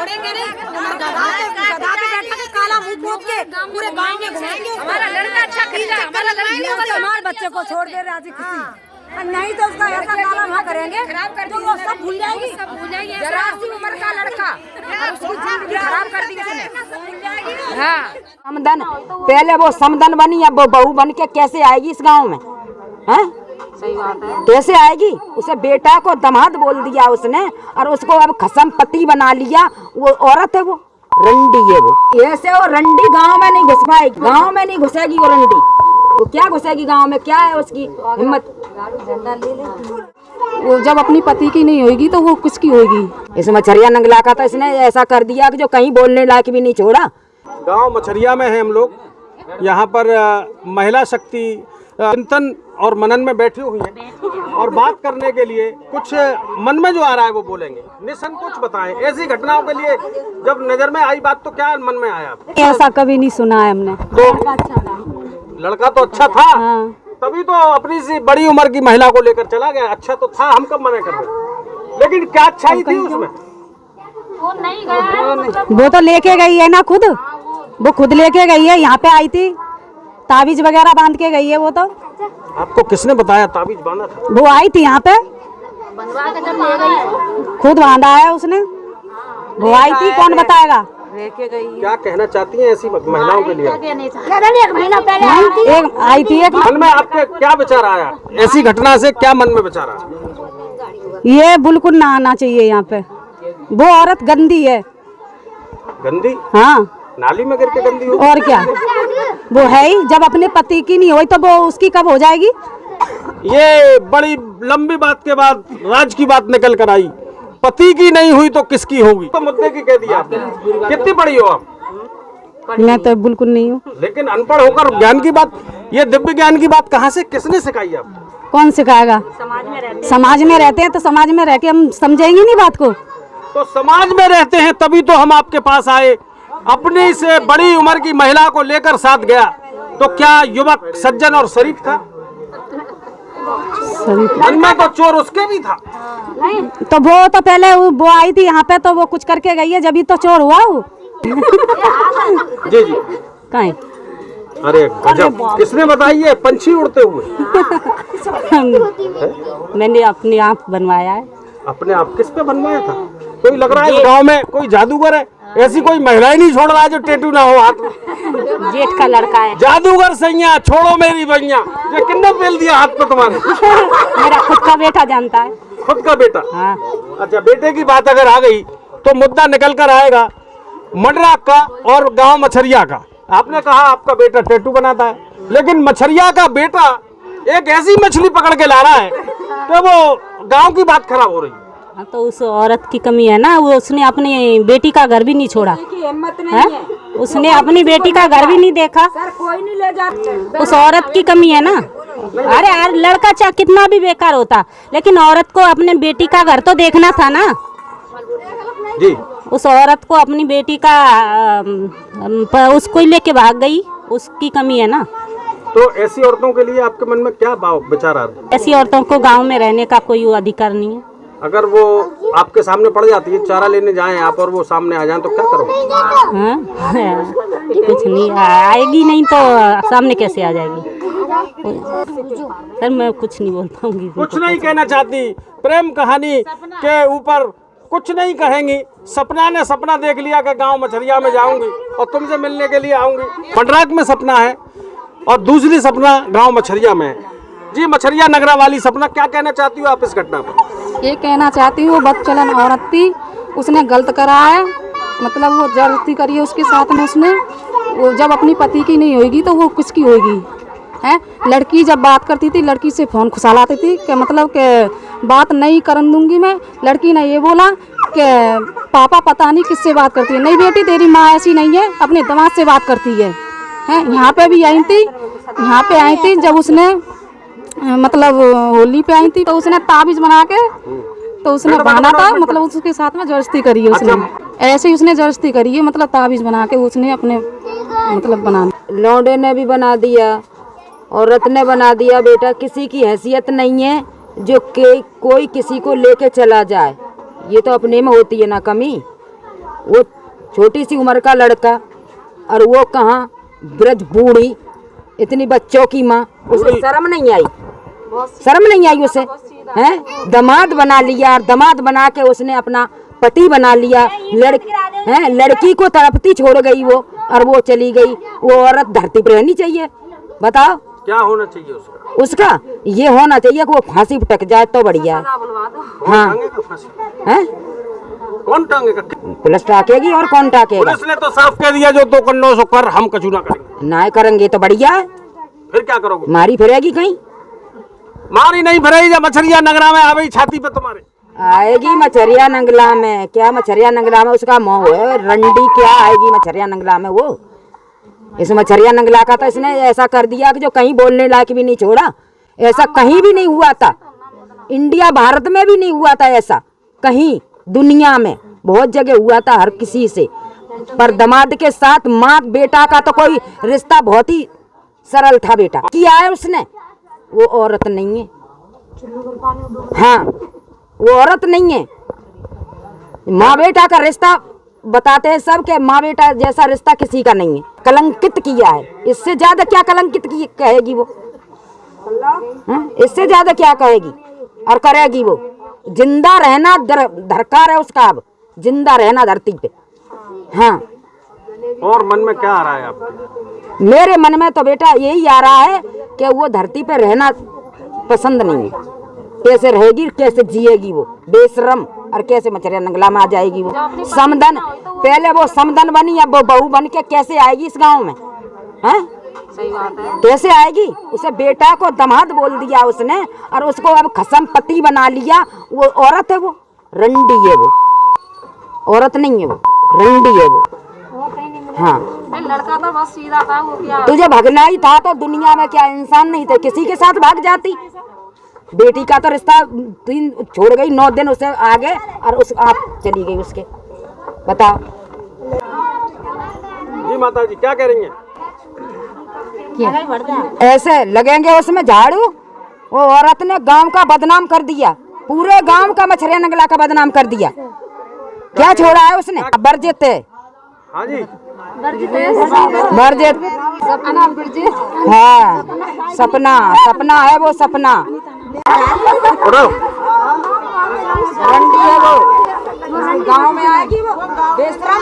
छोड़ेंगे नहीं, गधा पे बैठा के काला मुंह पोत के पूरे गांव में घुमाएंगे। हमारा लड़का अच्छा खेला, हमारा लड़का हमारे बच्चे को छोड़ दे राजी खुशी, नहीं तो उसका ऐसा काला वहाँ करेंगे तो वो सब भूल जाएगी, सब भूल जाएगी। जरा सी उम्र का लड़का और उसकी जिंदगी खराब कर दी उसने। हाँ, समधन पहले वो समधन बनी, अब वो बहू बन के कैसे आएगी इस गांव में? हैं? सही बात है। कैसे आएगी? उसे बेटा को दामाद बोल दिया उसने और उसको अब खसम पति बना लिया। वो औरत है, वो रंडी है। वो ऐसे वो रंडी गांव में नहीं घुस पाएगी, गांव में नहीं घुसेगी वो रंडी। वो क्या घुसेगी गांव में? क्या है उसकी हिम्मत? वो जब अपनी पति की नहीं होगी तो वो किसकी होगी? इस मछरिया नंगला का था, इसने ऐसा कर दिया कि जो कहीं बोलने लायक भी नहीं छोड़ा। गांव मछरिया में है हम लोग। यहाँ पर महिला शक्ति चिंतन और मनन में बैठी हुई है और बात करने के लिए कुछ मन में जो आ रहा है वो बोलेंगे। निसंकोच बताएं, ऐसी घटनाओं के लिए जब नजर में आई बात तो क्या मन में आया? ऐसा कभी नहीं सुना है हमने। तो लड़का तो अच्छा था, हाँ। तभी तो अपनी सी बड़ी उम्र की महिला को लेकर चला गया। अच्छा तो था, हम कब मना कर रहे, लेकिन क्या अच्छाई थी उसमें? वो तो लेके गई है ना खुद, वो खुद लेके गई है। यहाँ पे आई थी, ताबीज वगैरह बांध के गई है। वो तो आपको किसने बताया ताबीज बांधा था? वो आई थी यहाँ पे, खुद बांधा है उसने। वो आई थी, कौन बताएगा? क्या कहना चाहती हैं ऐसी महिलाओं के लिए? एक महीना पहले एक आई थी। एक मन में आपके क्या विचार आया ऐसी घटना से? क्या मन में विचार आया? ये बिल्कुल ना आना चाहिए यहाँ पे। वो औरत गंदी है। गंदी? हाँ, नाली में गिर के गंदी हो? और क्या, वो है ही। जब अपने पति की नहीं हुई तो वो उसकी कब हो जाएगी? ये बड़ी लंबी बात के बाद राज की बात निकल कर आई। पति की नहीं हुई तो किसकी होगी? तो मुद्दे की कह दिया आपने। कितनी बड़ी हो आप? मैं तो बिल्कुल नहीं हूँ। लेकिन अनपढ़ होकर ज्ञान की बात, ये दिव्य ज्ञान की बात कहाँ से, किसने सिखाई आपको? कौन सिखाएगा? समाज में रहते हैं तो समाज में रह के हम समझेंगे नहीं बात को। तो समाज में रहते हैं तभी तो हम आपके पास आए। अपनी से बड़ी उम्र की महिला को लेकर साथ गया तो क्या युवक सज्जन और शरीफ था? मन में तो चोर उसके भी था। तो वो तो पहले वो आई थी यहाँ पे तो वो कुछ करके गई है, जब ही तो चोर हुआ वो। जी जी। कहीं अरे गजब, किसने बताई है? पंछी उड़ते हुए? मैंने अपने आप बनवाया है। अपने आप? किस पे बनवाया था? कोई लग रहा है इस गांव में कोई जादूगर है। ऐसी कोई महिला ही नहीं छोड़ रहा है जो टेटू ना हो हाथ में। जेठ का लड़का है। जादूगर सैया, छोड़ो मेरी भैया। ये किसने पेल दिया हाथ पे तुम्हारे? मेरा खुद का बेटा जानता है। खुद का बेटा? हाँ। अच्छा, बेटे की बात अगर आ गई तो मुद्दा निकल कर आएगा मंडरा का और गांव मछरिया का। आपने कहा आपका बेटा टैटू बनाता है, लेकिन मछरिया का बेटा एक ऐसी मछली पकड़ के ला रहा है कि वो गांव की बात खराब हो रही है। हाँ, तो उस औरत की कमी है ना। वो उसने अपनी बेटी का घर भी नहीं छोड़ा। हिम्मत नहीं है। उसने अपनी बेटी का घर भी नहीं देखा। सर कोई नहीं ले जाता। उस औरत की कमी है ना। अरे यार, लड़का चाहे कितना भी बेकार होता, लेकिन औरत को अपने बेटी का घर तो देखना था ना। जी। उस औरत को अपनी बेटी का उसको ही लेके भाग गई, उसकी कमी है ना। तो ऐसी औरतों के लिए आपके मन में क्या भाव विचार आ रहे हैं? ऐसी औरतों को गांव में रहने का कोई अधिकार नहीं है। अगर वो आपके सामने पड़ जाती है, चारा लेने जाएं आप और वो सामने आ जाएं तो क्या करोगे? हाँ? कुछ नहीं, आएगी नहीं तो सामने कैसे आ जाएगी? सर मैं कुछ नहीं बोल पाऊंगी। कुछ नहीं कहना चाहती, प्रेम कहानी के ऊपर कुछ नहीं कहेंगी। सपना ने सपना देख लिया कि गांव मछरिया में जाऊंगी और तुमसे मिलने के लिए आऊंगी। मंडराक में सपना है और दूसरी सपना गांव मछरिया में है। जी, मछरिया नगरा वाली सपना, क्या कहना चाहती हो आप इस घटना पर? ये कहना चाहती हूँ, बदचलन औरत थी, उसने गलत करा है। मतलब वो जबरदस्ती करी है उसके साथ में उसने। वो जब अपनी पति की नहीं होगी तो वो किसकी होगी? है लड़की जब बात करती थी, लड़की से फ़ोन खुशालाती थी कि मतलब कि बात नहीं करन दूंगी मैं। लड़की ने ये बोला कि पापा पता नहीं किससे बात करती है। नहीं बेटी, तेरी माँ ऐसी नहीं है, अपने दामाद से बात करती है। यहाँ पे भी आई थी, यहाँ पे आई थी जब उसने मतलब होली पे आई थी तो उसने ताबीज बना के तो उसने बांधा था। मतलब उसके साथ में जबरदस्ती करी है उसने। ऐसे ही उसने जबरदस्ती करी है, मतलब ताबीज बना के उसने अपने मतलब बना। लौंडे ने भी बना दिया, औरत ने बना दिया। बेटा, किसी की हैसियत नहीं है जो कोई किसी को लेके चला जाए। ये तो अपने में होती है ना कमी। वो छोटी सी उम्र का लड़का, और वो कहाँ ब्रज बूढ़ी, इतनी बच्चों की माँ, उसे शर्म नहीं आई? शर्म नहीं आई उसे? हैं, दामाद बना लिया, और दामाद बना के उसने अपना पति बना लिया। लड़की को तड़पती छोड़ गई वो, और वो चली गई। वो औरत धरती पर रहनी चाहिए? बताओ क्या होना चाहिए उसका? उसका ये होना चाहिए कि वो फांसी पर टक जाए तो बढ़िया है। हाँ, हैं? कौन टांगेगा? पुलिस टाकेगी, और कौन टाकेगा? पुलिस ने तो साफ कह दिया जो तो करनो सो कर, हम कछु ना करेंगे। ना करेंगे तो बढ़िया है। फिर क्या करोगे? मारी फिरेगी कहीं? मारी नहीं भरेगी जब मछरिया नगरा में आ गई छाती पे तुम्हारे। आएगी मछरिया नंगला में? क्या मछरिया नंगला में उसका मोह है? रंडी क्या आएगी मछरिया नंगला में? वो इस मछरिया नंगला का तो इसने ऐसा कर दिया कि जो कहीं बोलने लायक भी नहीं छोड़ा। ऐसा कहीं भी नहीं हुआ था, इंडिया भारत में भी नहीं हुआ था ऐसा कहीं, दुनिया में बहुत जगह हुआ था हर किसी से, पर दामाद के साथ माँ बेटा का तो कोई रिश्ता बहुत ही सरल था। बेटा किया है उसने, वो औरत नहीं है। हाँ, वो औरत नहीं है। माँ बेटा का रिश्ता बताते हैं सब के माँ बेटा जैसा रिश्ता किसी का नहीं है। कलंकित किया है, इससे ज्यादा क्या कलंकित की कहेगी वो? इससे ज्यादा क्या कहेगी और करेगी वो? जिंदा रहना दरकार है उसका, अब जिंदा रहना धरती पे। हाँ, और मन में क्या आ रहा है आपके? मेरे मन में तो बेटा यही आ रहा है कि वो धरती पे रहना पसंद नहीं है। कैसे रहेगी, कैसे जिएगी वो बेशरम, और कैसे मछरिया नंगला में आ जाएगी वो? समधन, पहले वो समधन बनी, अब वो बहू बन के कैसे आएगी इस गांव में? हैं? सही बात है। कैसे आएगी? उसे बेटा को दामाद बोल दिया उसने, और उसको अब खसम पति बना लिया। वो औरत है, वो रंडी है, वो औरत नहीं है, वो रंडी है वो। हाँ, लड़का तो बस सीधा था, वो क्या तुझे भगना ही था तो दुनिया में क्या इंसान नहीं थे, किसी के साथ भाग जाती? बेटी का तो रिश्ता 3 छोड़ गई, 9 दिन उसे आगे, और उस आप चली गई उसके। बताओ जी माता जी क्या कह रही हैं? ऐसे लगेंगे उसमें झाड़ू? वो औरत ने गांव का बदनाम कर दिया, पूरे गांव का मछरिया नंगला का बदनाम कर दिया। क्या छोड़ा है उसने? वर्जित है। हाँ जी, वर्जित। हाँ, सपना, सपना है वो, सपना। रंडी है वो, गांव में आएगी वो बेशरम।